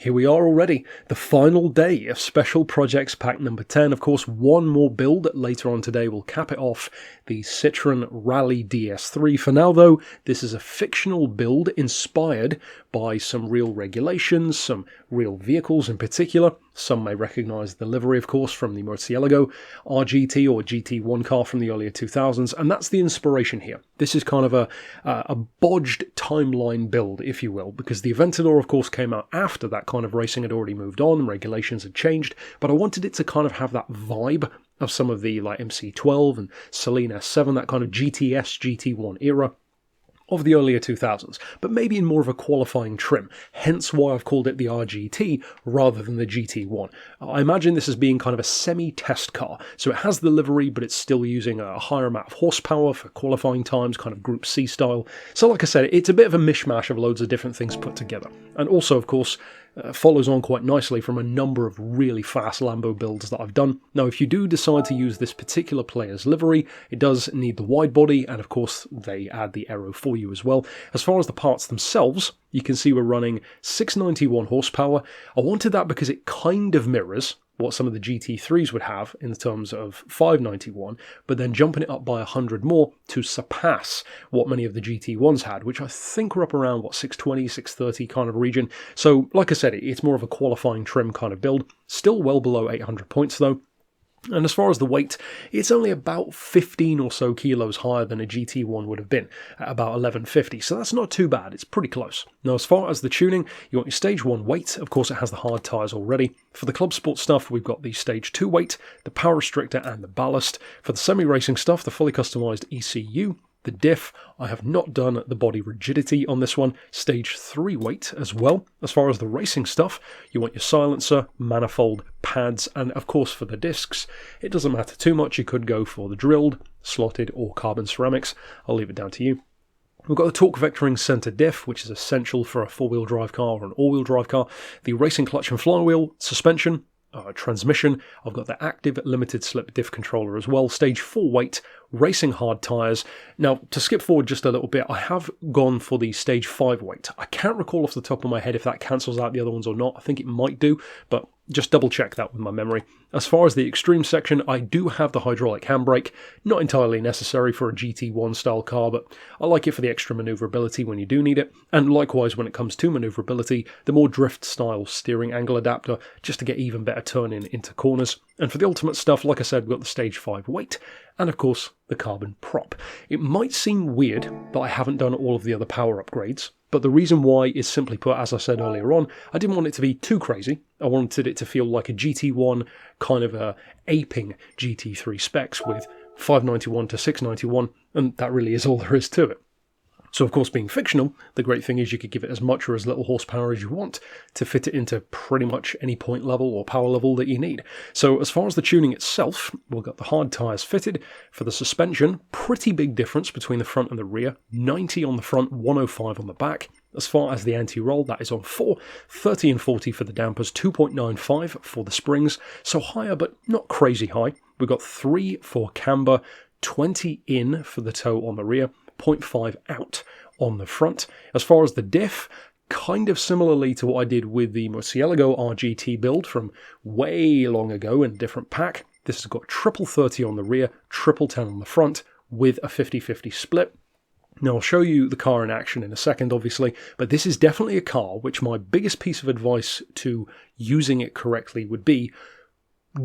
Here we are already, the final day of Special Projects Pack number 10. Of course, one more build later on today will cap it off, the Citroen Rally DS3. For now though, this is a fictional build inspired by some real regulations, some real vehicles in particular. Some may recognise the livery, of course, from the Murcielago RGT or GT1 car from the earlier 2000s, and that's the inspiration here. This is kind of a bodged timeline build, if you will, because the Aventador, of course, came out after that kind of racing had already moved on, regulations had changed, but I wanted it to kind of have that vibe of some of the like MC12 and Celine S7, that kind of GTS, GT1 era of the earlier 2000s, but maybe in more of a qualifying trim, hence why I've called it the RGT rather than the GT1. I imagine this as being kind of a semi-test car, so it has the livery, but it's still using a higher amount of horsepower for qualifying times, kind of Group C style. So like I said, it's a bit of a mishmash of loads of different things put together. And also, of course, follows on quite nicely from a number of really fast Lambo builds that I've done. Now, if you do decide to use this particular player's livery, it does need the wide body, and of course they add the aero for you as well. As far as the parts themselves, you can see we're running 691 horsepower. I wanted that because it kind of mirrors what some of the GT3s would have in terms of 591, but then jumping it up by 100 more to surpass what many of the GT1s had, which I think were up around, 620, 630 kind of region. So, like I said, it's more of a qualifying trim kind of build. Still well below 800 points though. And as far as the weight, it's only about 15 or so kilos higher than a GT1 would have been, at about 1150, so that's not too bad, it's pretty close. Now, as far as the tuning, you want your Stage 1 weight, of course it has the hard tyres already. For the Club Sport stuff, we've got the Stage 2 weight, the power restrictor and the ballast. For the semi-racing stuff, the fully customised ECU. The diff, I have not done the body rigidity on this one. Stage 3 weight as well. As far as the racing stuff, you want your silencer, manifold, pads, and of course for the discs, it doesn't matter too much. You could go for the drilled, slotted, or carbon ceramics. I'll leave it down to you. We've got the torque vectoring centre diff, which is essential for a four-wheel drive car or an all-wheel drive car. The racing clutch and flywheel, suspension, transmission. I've got the active limited slip diff controller as well. Stage 4 weight, racing hard tyres. Now, to skip forward just a little bit, I have gone for the Stage 5 weight. I can't recall off the top of my head if that cancels out the other ones or not. I think it might do, but just double check that with my memory. As far as the extreme section, I do have the hydraulic handbrake. Not entirely necessary for a GT1 style car, but I like it for the extra manoeuvrability when you do need it. And likewise, when it comes to manoeuvrability, the more drift style steering angle adapter, just to get even better turning into corners. And for the ultimate stuff, like I said, we've got the Stage 5 weight, and of course, the carbon prop. It might seem weird that I haven't done all of the other power upgrades, but the reason why is simply put, as I said earlier on, I didn't want it to be too crazy. I wanted it to feel like a GT1, kind of aping GT3 specs with 591 to 691, and that really is all there is to it. So of course, being fictional, the great thing is you could give it as much or as little horsepower as you want to fit it into pretty much any point level or power level that you need. So as far as the tuning itself, we've got the hard tyres fitted. For the suspension, pretty big difference between the front and the rear. 90 on the front, 105 on the back. As far as the anti-roll, that is on 4, 30 and 40 for the dampers, 2.95 for the springs, so higher but not crazy high. We've got 3 for camber, 20 in for the toe on the rear, 0.5 out on the front. As far as the diff, kind of similarly to what I did with the Murcielago RGT build from way long ago in a different pack. This has got triple 30 on the rear, triple 10 on the front with a 50-50 split. Now, I'll show you the car in action in a second, obviously, but this is definitely a car which my biggest piece of advice to using it correctly would be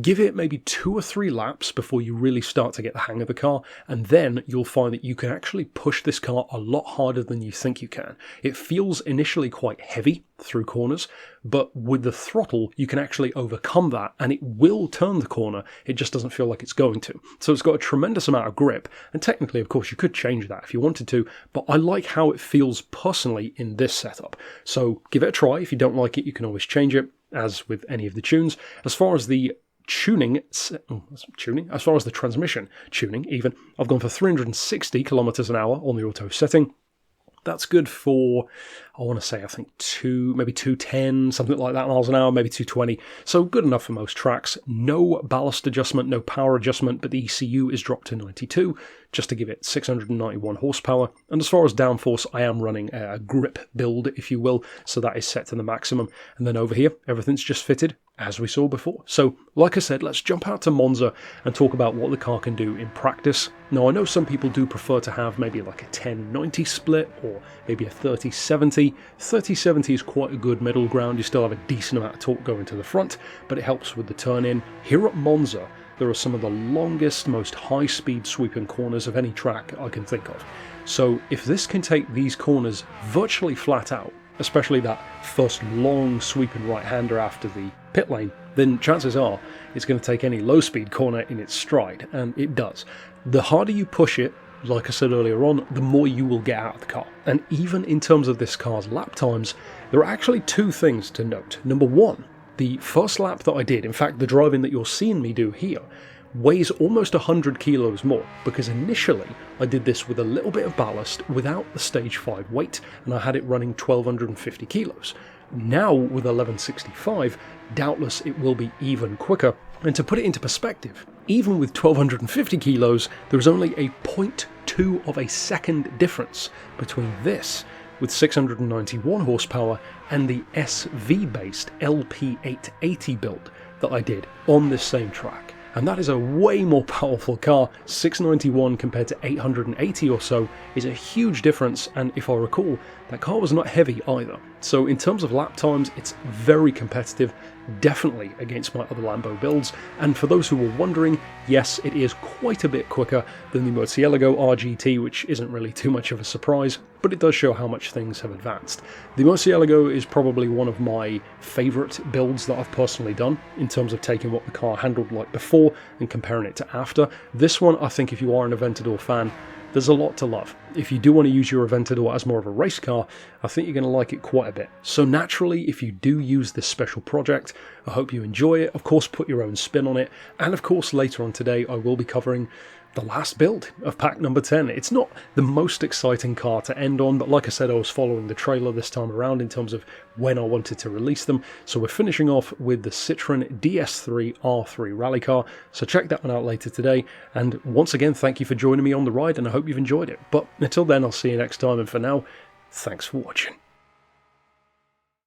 give it maybe 2 or 3 laps before you really start to get the hang of the car, and then you'll find that you can actually push this car a lot harder than you think you can. It feels initially quite heavy through corners, but with the throttle you can actually overcome that and it will turn the corner. It just doesn't feel like it's going to. So it's got a tremendous amount of grip, and technically of course you could change that if you wanted to, but I like how it feels personally in this setup. So give it a try. If you don't like it, you can always change it, as with any of the tunes. As far as the as far as the transmission tuning even, I've gone for 360 kilometers an hour on the auto setting. That's good for, I want to say, I think maybe 210, something like that miles an hour, maybe 220. So good enough for most tracks. No ballast adjustment, no power adjustment, but the ECU is dropped to 92, just to give it 691 horsepower. And as far as downforce, I am running a grip build, if you will, so that is set to the maximum. And then over here, everything's just fitted as we saw before. So, like I said, let's jump out to Monza and talk about what the car can do in practice. Now, I know some people do prefer to have maybe like a 10-90 split or maybe a 30-70. 30-70 is quite a good middle ground. You still have a decent amount of torque going to the front, but it helps with the turn-in. Here at Monza, there are some of the longest, most high-speed sweeping corners of any track I can think of. So if this can take these corners virtually flat out, especially that first long sweeping right-hander after the pit lane, then chances are it's going to take any low-speed corner in its stride, and it does. The harder you push it, like I said earlier on, the more you will get out of the car. And even in terms of this car's lap times, there are actually two things to note. Number one, the first lap that I did, in fact the driving that you're seeing me do here, weighs almost 100 kilos more, because initially I did this with a little bit of ballast without the stage 5 weight, and I had it running 1250 kilos. Now with 1165, doubtless it will be even quicker. And to put it into perspective, even with 1250 kilos, there's only a 0.2 of a second difference between this with 691 horsepower and the SV-based LP880 build that I did on this same track. And that is a way more powerful car. 691 compared to 880 or so is a huge difference, and if I recall, that car was not heavy either. So in terms of lap times, it's very competitive, definitely against my other Lambo builds. And for those who were wondering, yes, it is quite a bit quicker than the Murcielago RGT, which isn't really too much of a surprise, but it does show how much things have advanced. The Murcielago is probably one of my favourite builds that I've personally done, in terms of taking what the car handled like before and comparing it to after. This one, I think if you are an Aventador fan, there's a lot to love. If you do want to use your Aventador as more of a race car, I think you're going to like it quite a bit. So naturally, if you do use this special project, I hope you enjoy it. Of course, put your own spin on it. And of course, later on today, I will be covering the last build of pack number 10. It's not the most exciting car to end on, but like I said, I was following the trailer this time around in terms of when I wanted to release them. So we're finishing off with the Citroen DS3 R3 rally car. So check that one out later today. And once again, thank you for joining me on the ride, and I hope you've enjoyed it. But until then, I'll see you next time. And for now, thanks for watching.